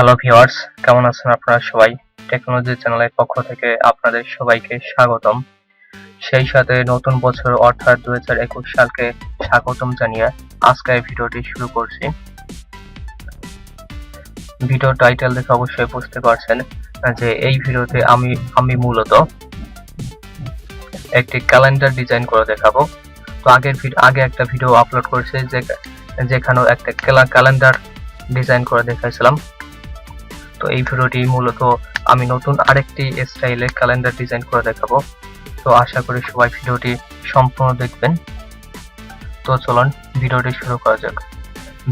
Hello viewers, কেমন আছেন আপনারা সবাই? টেকনোলজি চ্যানেলের পক্ষ থেকে আপনাদের সবাইকে স্বাগতম। সেই সাথে নতুন বছর অর্থাৎ 2021 সালকে স্বাগতম জানিয়ে আজকের ভিডিওটি শুরু করছি। ভিডিও টাইটেল দেখে অবশ্যই বুঝতে পারছেন যে এই ভিডিওতে আমি মূলত একটি ক্যালেন্ডার ডিজাইন করে দেখাবো। তো আগে একটা ভিডিও আপলোড করেছি যেখানে একটা ক্যালেন্ডার ডিজাইন করে দেখাইছিলাম। তো এই ভিডিওটি মূলত আমি নতুন আরেকটি স্টাইলে ক্যালেন্ডার ডিজাইন করে দেখাবো। তো আশা করি সবাই ভিডিওটি সম্পূর্ণ দেখবেন। তো চলুন ভিডিওটি শুরু করা যাক।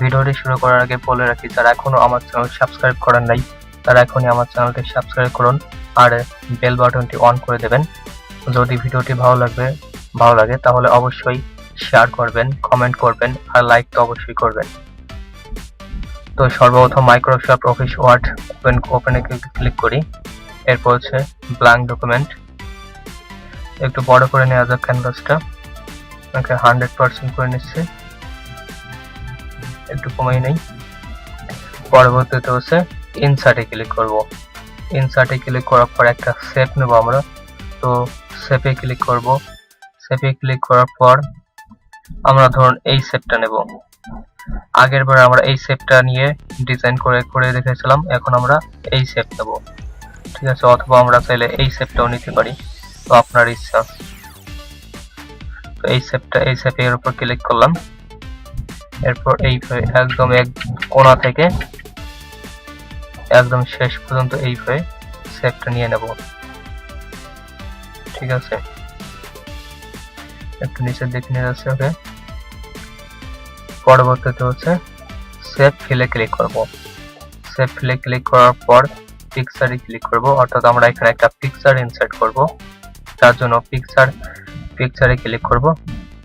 ভিডিওটি শুরু করার আগে বলে রাখি, যারা এখনো আমার চ্যানেল সাবস্ক্রাইব করেন নাই তারা এখনই আমার চ্যানেলটি সাবস্ক্রাইব করুন আর বেল বাটনটি অন করে দেবেন। যদি ভিডিওটি ভালো লাগে তাহলে অবশ্যই শেয়ার করবেন, কমেন্ট করবেন আর লাইক তো অবশ্যই করবেন। তো সর্বপ্রথম মাইক্রোসফট অফিস ওয়ার্ড ওপেনে ক্লিক করি। এরপর হচ্ছে ব্ল্যাঙ্ক ডকুমেন্ট, একটু বড় করে নেওয়া যাক ক্যানভাসটা। 100% করে নিচ্ছি, একটু কমিয়ে নেই। পরবর্তীতে হচ্ছে ইনসার্টে ক্লিক করব। ইনসার্টে ক্লিক করার পর একটা শেপ নেব আমরা। তো শেপে ক্লিক করব। শেপে ক্লিক করার পর আমরা ধরুন এই শেপটা নেব। আগের বার আমরা এই শেপটা নিয়ে ডিজাইন করে দেখেছিলাম, এখন আমরা এই শেপ নেব, ঠিক আছে? অথবা আমরা চাইলে এই শেপটাও নিতে পারি, তো আপনার ইচ্ছা। তো এই শেপের উপর ক্লিক করলাম। এরপর একদম এক কোণা থেকে একদম শেষ পর্যন্ত এইভাবে শেপটা নিয়ে নেব, ঠিক আছে? একটু নিচের দিকে নিয়ে যাচ্ছে, ওকে। পরবর্তীতে হচ্ছে সেভ ফিলে ক্লিক করব। সেভ ফিলে ক্লিক করার পর পিকচারে ক্লিক করব, অর্থাৎ আমরা এখানে একটা পিকচার ইনসার্ট করব। তার জন্য পিকচারে ক্লিক করব।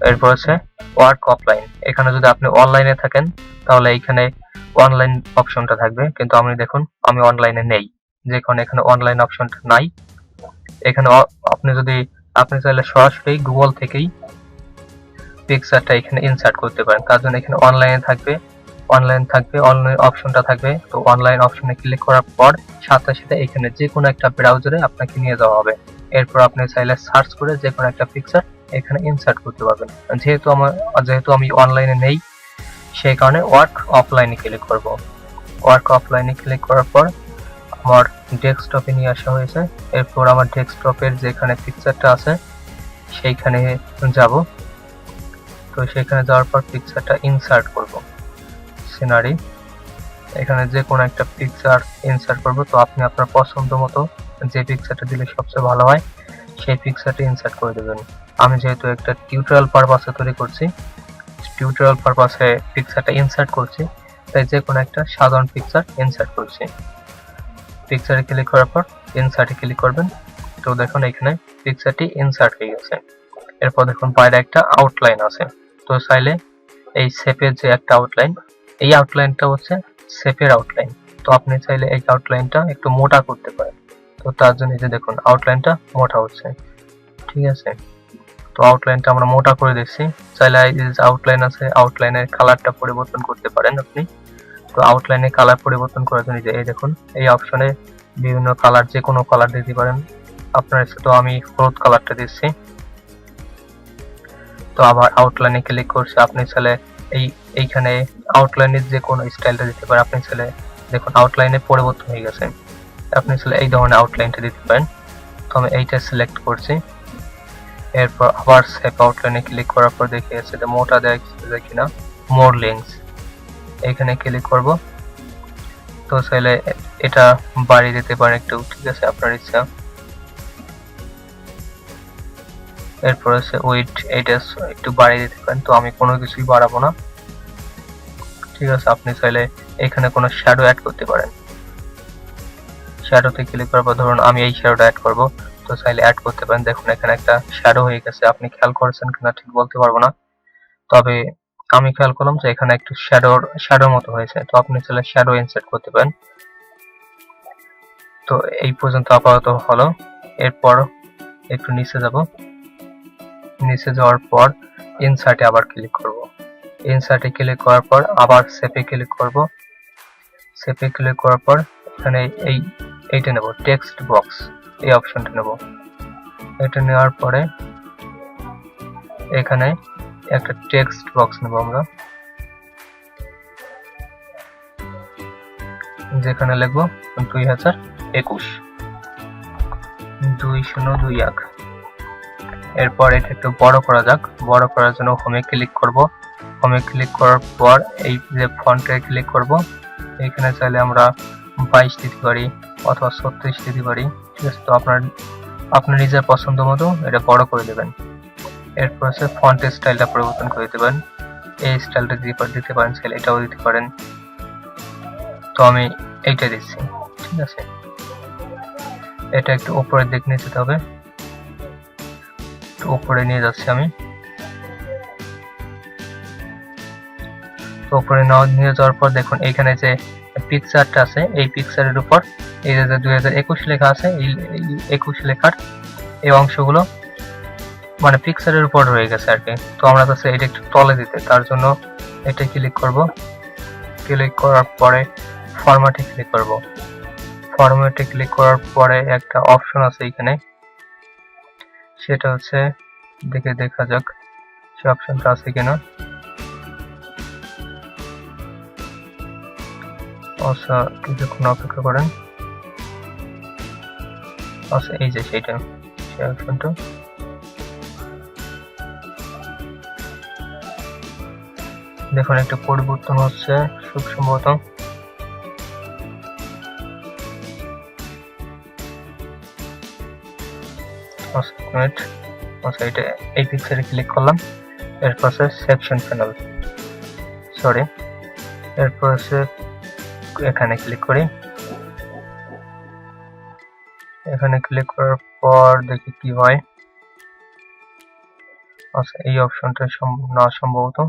এরপর হচ্ছে ওয়ার্ক অফলাইন। এখানে যদি আপনি অনলাইনে থাকেন তাহলে এখানে অনলাইন অপশনটা থাকবে, কিন্তু আমি অনলাইনে নেই, যেখানে এখানে অনলাইন অপশনটা নাই। এখানে আপনি চাইলে সরাসরি গুগল থেকেই পিকচারটা এখানে ইনসার্ট করতে পারেন। তার জন্য এখানে অনলাইন অপশনটা থাকবে। তো অনলাইন অপশনে ক্লিক করার পর সাথে সাথে এখানে যে কোনো একটা ব্রাউজারে আপনাকে নিয়ে যাওয়া হবে। এরপর আপনি চাইলে সার্চ করে যে কোনো একটা পিকচার এখানে ইনসার্ট করতে পারবেন। যেহেতু আমি অনলাইনে নেই, সেই কারণে ওয়ার্ক অফলাইনে ক্লিক করব। ওয়ার্ক অফলাইনে ক্লিক করার পর আমার ডেস্কটপে নিয়ে আসা হয়েছে। এরপর আমার ডেস্কটপের যেখানে পিকচারটা আছে সেইখানে যাব। তো সেখানে যাওয়ার পর পিকচারটা ইনসার্ট করব। সিনারি, এখানে যে কোনো একটা পিকচার ইনসার্ট করব। তো আপনি আপনার পছন্দ মতো যে পিকচারটা দিলে সবচেয়ে ভালো হয় সেই পিকচারটা ইনসার্ট করে দেবেন। আমি যেহেতু একটা টিউটোরিয়াল পারপাসে তৈরি করছি, টিউটোরিয়াল পারপাসে পিকচারটা ইনসার্ট করছি, তাই যে কোনো একটা সাধারণ পিকচার ইনসার্ট করছি। পিকচারে ক্লিক করার পর ইনসার্টে ক্লিক করবেন। তো দেখুন এখানে পিকচারটি ইনসার্ট হয়ে গেছে। এরপর দেখুন বাইরে একটা আউটলাইন আছে। তো চাইলে এই শেপের যে একটা আউটলাইন, এই আউটলাইনটা হচ্ছে শেপের আউটলাইন। তো আপনি চাইলে এই আউটলাইনটা একটু মোটা করতে পারেন। তো তার জন্য যে দেখুন আউটলাইনটা মোটা হচ্ছে, ঠিক আছে? তো আউটলাইনটা আমরা মোটা করে দিচ্ছি। চাইলে এই যে আউটলাইন আছে, আউটলাইনের কালারটা পরিবর্তন করতে পারেন আপনি। তো আউটলাইনে কালার পরিবর্তন করার জন্য এই দেখুন এই অপশনে বিভিন্ন কালার, যে কোনো কালার দিতে পারেন আপনার ইচ্ছে। তো আমি হলুদ কালারটা দিচ্ছি। তো আবার আউটলাইনে ক্লিক করছি। আপনি চাইলে এইখানে আউটলাইনের যে কোনো স্টাইলটা দিতে পারেন। আপনি চাইলে দেখুন আউটলাইনে পরিবর্তন হয়ে গেছে, আপনি চাইলে এই ধরনের আউটলাইনটা দিতে পারেন। তো আমি এইটা সিলেক্ট করছি। এরপর আবার সেভ আউটলাইনে ক্লিক করার পর দেখে যাচ্ছে যে মোটা দেখছে কিনা, মোর লিঙ্কস, এখানে ক্লিক করব। তো চাইলে এটা বাড়িয়ে দিতে পারেন একটু, ঠিক আছে? আপনার ইচ্ছা। এরপর হচ্ছে উইড, এটা একটু বাড়িয়ে দিতে পারেন। তো আমি কোনো কিছুই বাড়াবো না, ঠিক আছে? আপনি চাইলে এখানে কোনো শ্যাডো অ্যাড করতে পারেন। শ্যাডোতে ক্লিক করার পর ধরুন আমি এই শ্যাডোটা অ্যাড করব। তো চাইলে অ্যাড করতে পারেন। দেখুন এখানে একটা শ্যাডো হয়ে গেছে। আপনি খেয়াল করেছেন কিনা ঠিক বলতে পারবো না, তবে আমি খেয়াল করলাম যে এখানে একটু শ্যাডোর মতো হয়েছে। তো আপনি চাইলে শ্যাডো ইনসার্ট করতে পারেন। তো এই পর্যন্ত আপাতত হলো। এরপর একটু নিচে যাব। নিচে যাওয়ার পর ইনসার্টে আবার ক্লিক করব। ইনসার্টে ক্লিক করার পর আবার শেপে ক্লিক করব। শেপে ক্লিক করার পর এখানে এইটা নেব, টেক্সট বক্স, এই অপশনটা নেব। এটা নেওয়ার পরে এখানে একটা টেক্সট বক্স নেব আমরা, যেখানে লিখব 2021। এরপর এটা একটু বড় করা যাক। বড় করার জন্য হোমে ক্লিক করব। হোমে ক্লিক করার পর এই যে ফন্টে ক্লিক করব। এখানে চাইলে আমরা 22 দিতে পারি অথবা 36 দিতে পারি, ঠিক আছে। তো আপনার নিজের পছন্দ মতো এটা বড় করে দেবেন। এরপর হচ্ছে ফন্টের স্টাইলটা পরিবর্তন করে দেবেন। এই স্টাইলটা দিতে পারেন, চাইলে এটাও দিতে পারেন। তো আমি এইটা দিচ্ছি, ঠিক আছে। এটা একটু উপরের দিক নিয়ে যেতে হবে, উপরে নিয়ে যাচ্ছি আমি। উপরে নিয়ে যাওয়ার পর দেখুন এখানে যে পিকচারটা আছে, এই পিকচারের উপর এই যে 2021 লেখা আছে, এই 21 লেখার এই অংশগুলো মানে পিকচারের উপর রয়ে গেছে আর কি। তো আমরা চাচ্ছি এটা একটু তলে দিতে, তার জন্য এটা ক্লিক করব। ক্লিক করার পরে ফরম্যাটে ক্লিক করব। ফরম্যাটে ক্লিক করার পরে একটা অপশন আছে এখানে, সেটা হচ্ছে দেখা যাক সে অপশনটা আছে কিনা। আচ্ছা, কিছুক্ষণ অপেক্ষা করেন। আচ্ছা, এই যে সেইটা, সেই অপশনটা। দেখুন একটা পরিবর্তন হচ্ছে খুব সম্ভবত। আচ্ছা, এটা এই পিকচারে ক্লিক করলাম। এরপর আছে সেকশন প্যানেল, সরি, এরপর আছে এখানে ক্লিক করি। এখানে ক্লিক করার পর দেখি কি হয়। আচ্ছা, এই অপশনটা না সম্ভবত।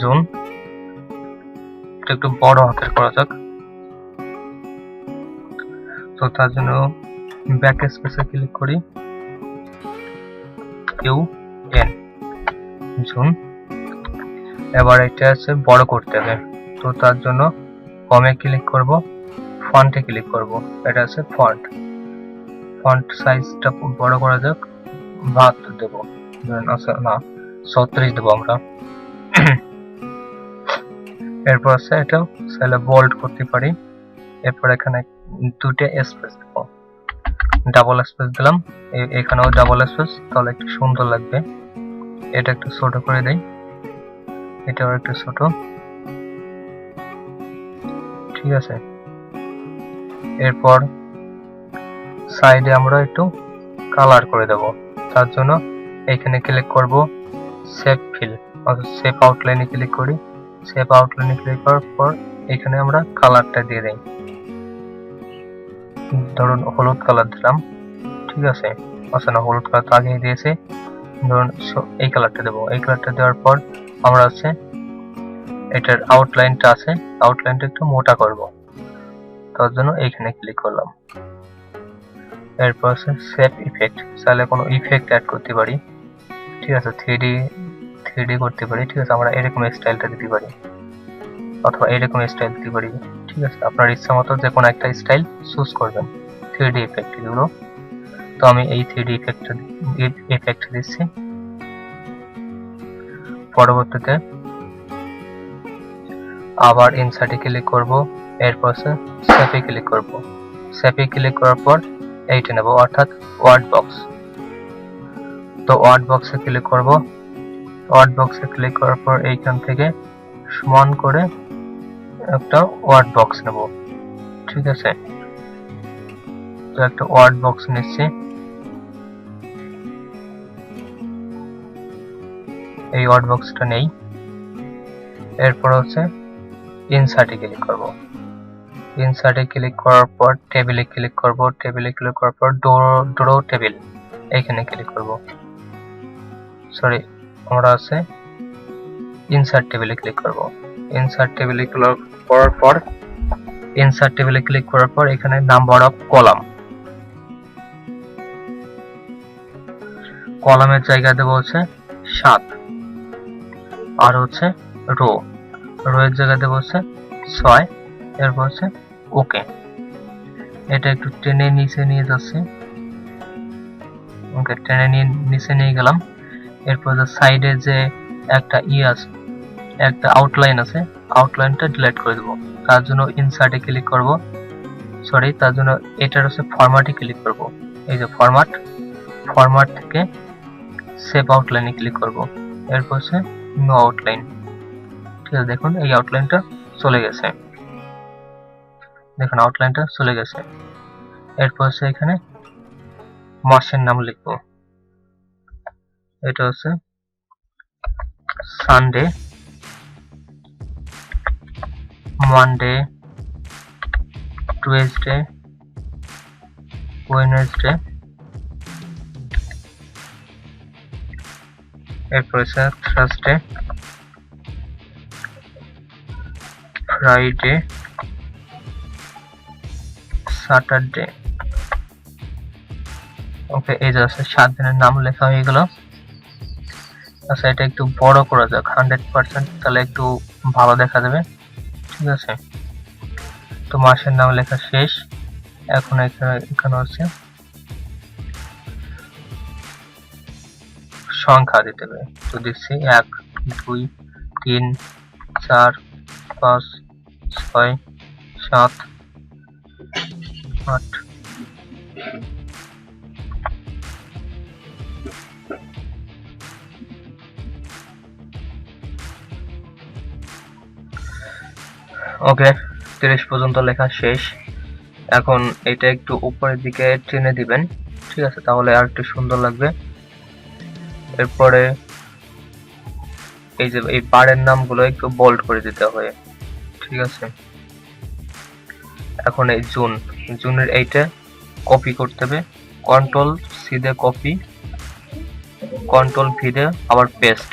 জুন একটু বড় হাতের করা যাক। তো তার জন্য ব্যাক স্পেসে ক্লিক করি, UN জুন। এবার এটা আছে বড় করতে হবে, তো তার জন্য হোমে ক্লিক করব, ফন্টে ক্লিক করব। এটা আছে ফন্ট সাইজটা বড় করা যাক, 72 দেব। আচ্ছা, না 36 দেব আমরা। এরপর আছে এটা চাইলে বোল্ড করতে পারি। এরপর এখানে দুটো স্পেস দেব, ডাবল স্পেস দিলাম, এখানেও ডাবল স্পেস, তাহলে একটু সুন্দর লাগবে। এটা একটু ছোট করে দেই, এটাও একটু ছোট, ঠিক আছে। এরপর সাইডে আমরা একটু কালার করে দেব, তার জন্য এখানে ক্লিক করব শেপ ফিল, অর্থাৎ শেপ আউটলাইনে ক্লিক করি। শেপ আউটলাইনে ক্লিক করার পর এখানে আমরা কালারটা দিয়ে দেই, ধরুন হলুদ কালার দিলাম, ঠিক আছে। আচ্ছা না, হলুদ কালার তো আগেই দিয়েছি, ধরুন এই কালারটা দেবো। এই কালারটা দেওয়ার পর আমরা হচ্ছে এটার আউটলাইনটা আছে, আউটলাইনটা একটু মোটা করব, তার জন্য এইখানে ক্লিক করলাম। এরপর আছে শেপ ইফেক্ট, চাইলে কোনো ইফেক্ট অ্যাড করতে পারি, ঠিক আছে। 3D করতে পারি, ঠিক আছে। আমরা এরকম স্টাইলটা দিতে পারি, অথবা এরকম স্টাইল দিতে পারি, ঠিক আছে। আপনার ইচ্ছা মতো যে কোনো একটা স্টাইল চুজ করবেন। 3D ইফেক্ট এগুলো, তো আমি এই 3D ইফেক্ট দিচ্ছি। পরবর্তীতে আবার ইনসার্টে ক্লিক করব, এরপর শেপে ক্লিক করব। শেপে ক্লিক করার পর এইটা নেব, অর্থাৎ ওয়ার্ড বক্স। তো ওয়ার্ড বক্সে ক্লিক করব। ওয়ার্ড বক্সে ক্লিক করার পর এইখান থেকে সমান করে একটা ওয়ার্ড বক্স নেব, ঠিক আছে। তো একটা ওয়ার্ড বক্স নিচ্ছি, এই ওয়ার্ড বক্সটা নেই। এরপর হচ্ছে ইনসার্টে ক্লিক করব। ইনসার্টে ক্লিক করার পর টেবিলে ক্লিক করব। টেবিলে ক্লিক করার পর ড্র টেবিল, এইখানে ক্লিক করব। সরি, আমরা আছে ইনসার্ট টেবিলে ক্লিক করব। ইনসার্ট টেবিলে ক্লিক করার পর এখানে নাম্বার অফ কলাম, কলামের জায়গা দেবো হচ্ছে 7, আর হচ্ছে রো এর জায়গা দেবো হচ্ছে 6। এরপর হচ্ছে ওকে। এটা একটু টেনে নিচে নিয়ে যাচ্ছে, ওকে, টেনে নিচে নিয়ে গেলাম। এরপর সাইডে যে একটা আছে, একটা আউটলাইন আছে, আউটলাইনটা ডিলিট করে দেবো। তার জন্য ইনসার্টে ক্লিক করব, সরি, তার জন্য এটার হচ্ছে ফরম্যাটে ক্লিক করব। এই যে ফরম্যাট থেকে শেপ আউটলাইনে ক্লিক করব। এরপর হচ্ছে নো আউটলাইন, ঠিক আছে। দেখুন এই আউটলাইনটা চলে গেছে, দেখুন আউটলাইনটা চলে গেছে। এরপর হচ্ছে এখানে মাসের নাম লিখবো, এটা হচ্ছে সানডে, মানডে, টুয়েসডে, ওয়েডনেসডে, এরপর হচ্ছে থার্সডে, ফ্রাইডে, স্যাটারডে। ওকে, এই যে 7 দিনের নাম লেখা হয়ে গেল। আচ্ছা, এটা একটু বড় করা যাক 100%, তাহলে একটু ভালো দেখা যাবে, ঠিক আছে। তো মাসের নাম লেখা শেষ। এখন এখানে হচ্ছে সংখ্যা দিতে হবে, তো দিচ্ছি 1 2 3 4 5 6 7 8। ওকে, 30 পর্যন্ত লেখা শেষ। এখন এটা একটু উপরের দিকে টেনে দিবেন, ঠিক আছে, তাহলে আর একটু সুন্দর লাগবে। এরপরে এই যে এই বারের নামগুলো একটু বোল্ড করে দিতে হবে, ঠিক আছে। এখন এই জুনের এইটা কপি করতে হবে, কন্ট্রোল সি দিয়ে কপি, কন্ট্রোল ভি দিয়ে আবার পেস্ট।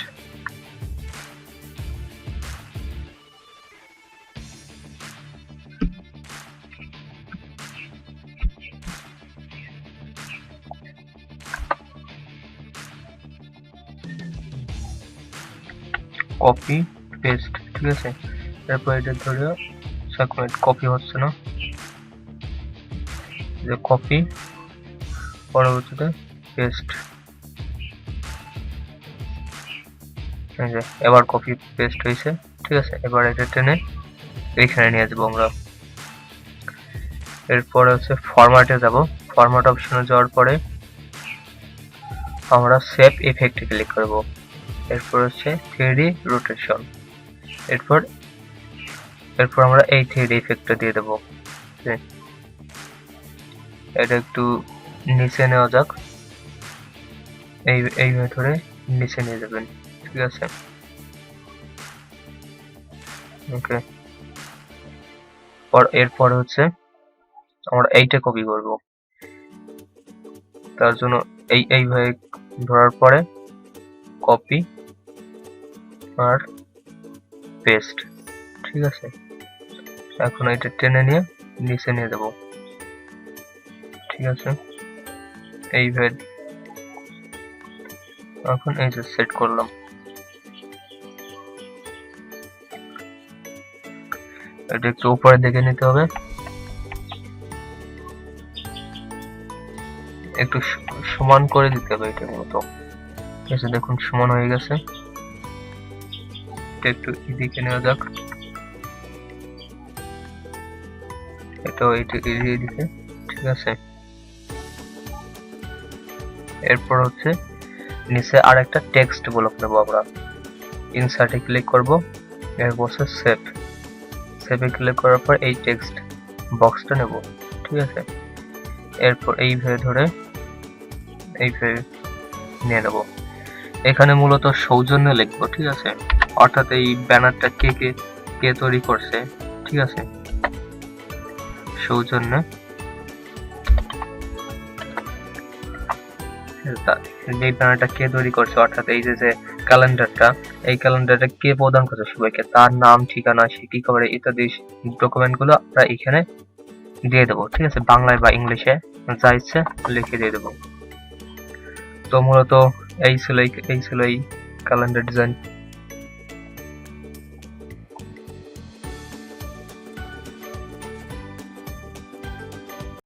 কপি পেস্ট, ঠিক আছে। তারপর এটা ধরে কপি হচ্ছে না, যে কপি, পরবর্তীতে পেস্ট, এবার কপি পেস্ট হয়েছে, ঠিক আছে। এবার এটা টেনে এইখানে নিয়ে যাবো আমরা। এরপরে হচ্ছে ফরম্যাটে যাব। ফরম্যাট অপশনে যাওয়ার পরে আমরা সেভ ইফেক্টে ক্লিক করব। এরপর হচ্ছে 3D রোটেশন। এরপর আমরা এই 3D ইফেক্টটা দিয়ে দেব। এটা একটু নিচে নেওয়া যাক, এই মেথডে নিচে নিয়ে যাবেন, ঠিক আছে। ওকে, এরপর হচ্ছে আমরা এইটা কপি করব। তার জন্য এইভাবে ধরার পরে কপি আর পেস্ট, ঠিক আছে। এখন এটা টেনে নিয়ে নিচে নিয়ে দেব, ঠিক আছে। এইভাবে এখন এই যে সেট করলাম। এটা একটু উপরে দেখে নিতে হবে, একটু সমান করে দিতে হবে এটার মতো। এসে দেখুন সমান হয়ে গেছে। একটু এদিকে নেওয়া যাক, এটাও এদিকে, ঠিক আছে। এরপর হচ্ছে নিচে আর একটা টেক্সট ব্লক নেবো আমরা। ইনসার্টে ক্লিক করব, এরপর সেভে ক্লিক করার পর এই টেক্সট বক্সটা নেব, ঠিক আছে। এরপর এইভাবে ধরে এইভাবে নিয়ে নেব। এখানে মূলত সৌজন্য লিখবো, ঠিক আছে। অর্থাৎ এই ব্যানারটা কে তৈরি করছে, ঠিক আছে। সৌজন্য, এই ব্যানারটা কে তৈরি করছে, অর্থাৎ এই যে ক্যালেন্ডারটা, এই ক্যালেন্ডারটা কে প্রদান করছে সবাইকে, তার নাম, ঠিকানা, সে কি করে ইত্যাদি ডকুমেন্ট গুলো আমরা এখানে দিয়ে দেবো, ঠিক আছে। বাংলায় বা ইংলিশে যা ইচ্ছে লিখে দিয়ে দেবো। তো মূলত এই ছিল এই ক্যালেন্ডার ডিজাইন।